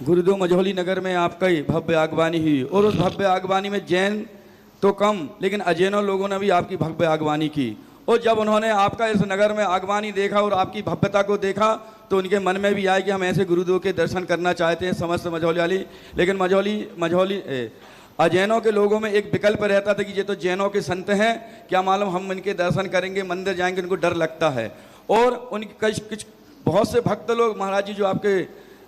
गुरुदेव मझौली नगर में आपका ही भव्य आगवानी हुई और उस भव्य आगवानी में जैन तो कम लेकिन अजैनों लोगों ने भी आपकी भव्य आगवानी की। और जब उन्होंने आपका इस नगर में आगवानी देखा और आपकी भव्यता को देखा तो उनके मन में भी आया कि हम ऐसे गुरुदेव के दर्शन करना चाहते हैं समस्त मझौली वाली। लेकिन मझौली अजैनों के लोगों में एक विकल्प रहता था कि ये तो जैनों के संत हैं, क्या मालूम हम इनके दर्शन करेंगे मंदिर जाएंगे, उनको डर लगता है। और उनके कुछ बहुत से भक्त लोग महाराज जी जो आपके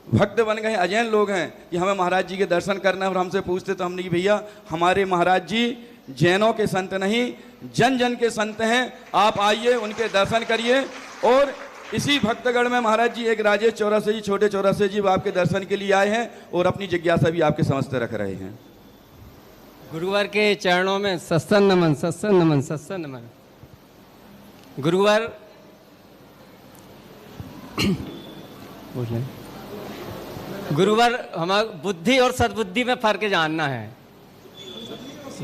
भक्त बन गए अजैन लोग हैं कि हमें महाराज जी के दर्शन करना है और हमसे पूछते तो हमने कि भैया हमारे महाराज जी जैनों के संत नहीं जन जन के संत हैं, आप आइए उनके दर्शन करिए। और इसी भक्तगढ़ में महाराज जी एक राजेश चौरासे जी छोटे चौरासे जी आपके दर्शन के लिए आए हैं और अपनी जिज्ञासा भी आपके समस्त रख रहे हैं। गुरुवर के चरणों में सत्संग नमन सत्संग नमन सत्संग नमन। गुरुवर गुरुवर हमारा बुद्धि और सद्बुद्धि में फर्क जानना है,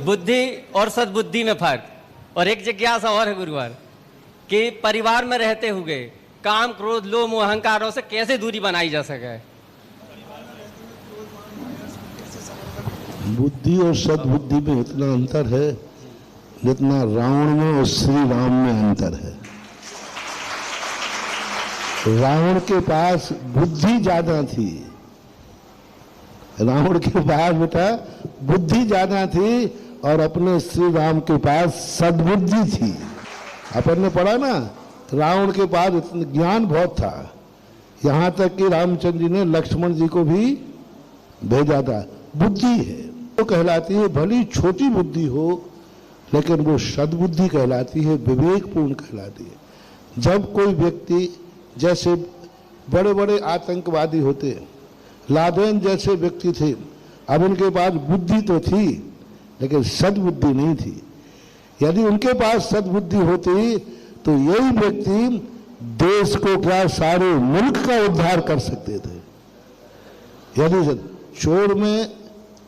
बुद्धि और सद्बुद्धि में फर्क। और एक जिज्ञासा और है गुरुवर कि परिवार में रहते हुए काम क्रोध लोभ मोह अहंकारों से कैसे दूरी बनाई जा सके। बुद्धि और सद्बुद्धि में इतना अंतर है जितना रावण में और श्री राम में अंतर है। रावण के पास बुद्धि ज्यादा थी, रावण के पास बेटा बुद्धि ज्यादा थी और अपने श्री राम के पास सद्बुद्धि थी। अपन ने पढ़ा ना, रावण के पास इतना ज्ञान बहुत था, यहां तक कि रामचंद्र जी ने लक्ष्मण जी को भी भेजा था। बुद्धि है वो कहलाती है, भली छोटी बुद्धि हो लेकिन वो सद्बुद्धि कहलाती है, विवेकपूर्ण कहलाती है। जब कोई व्यक्ति जैसे बड़े बड़े आतंकवादी होते, लादेन जैसे व्यक्ति थे, अब उनके पास बुद्धि तो थी लेकिन सद्बुद्धि नहीं थी। यदि उनके पास सद्बुद्धि होती तो यही व्यक्ति देश को क्या सारे मुल्क का उद्धार कर सकते थे। यदि चोर में,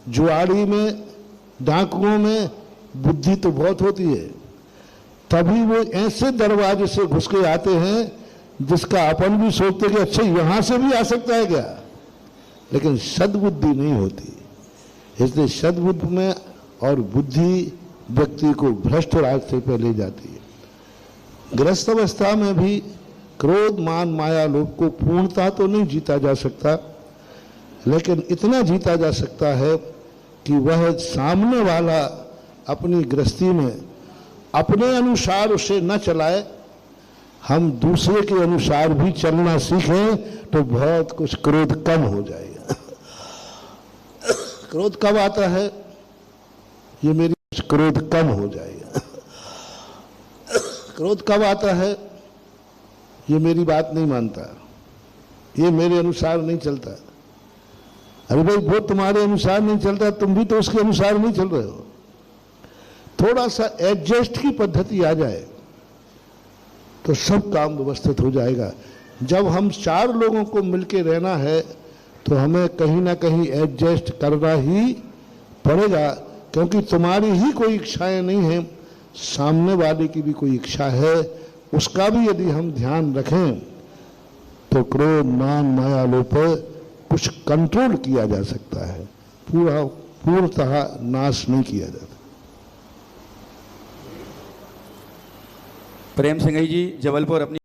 जुआड़ी में, डाकुओं में बुद्धि तो बहुत होती है, तभी वो ऐसे दरवाजे से घुस के आते हैं जिसका अपन भी सोचते कि अच्छा यहां से भी आ सकता है क्या, लेकिन सद्बुद्धि नहीं होती। इसलिए सद्बुद्धि में और बुद्धि व्यक्ति को भ्रष्ट रास्ते पर ले जाती है। गृहस्थ अवस्था में भी क्रोध मान माया लोभ को पूर्णता तो नहीं जीता जा सकता, लेकिन इतना जीता जा सकता है कि वह सामने वाला अपनी गृहस्थी में अपने अनुसार उसे न चलाए, हम दूसरे के अनुसार भी चलना सीखें तो बहुत कुछ क्रोध कम हो जाएगा। क्रोध कब आता है, ये मेरी क्रोध कम हो जाएगा। क्रोध कब आता है, ये मेरी बात नहीं मानता, ये मेरे अनुसार नहीं चलता। अरे भाई वो तुम्हारे अनुसार नहीं चलता, तुम भी तो उसके अनुसार नहीं चल रहे हो। थोड़ा सा एडजस्ट की पद्धति आ जाए तो सब काम व्यवस्थित हो जाएगा। जब हम चार लोगों को मिलके रहना है तो हमें कहीं ना कहीं एडजस्ट करना ही पड़ेगा, क्योंकि तुम्हारी ही कोई इच्छाएं नहीं है, सामने वाले की भी कोई इच्छा है, उसका भी यदि हम ध्यान रखें तो क्रोध मान माया लोभ पर कुछ कंट्रोल किया जा सकता है, पूर्णतः नाश नहीं किया जाता। प्रेम सिंह जी जबलपुर अपनी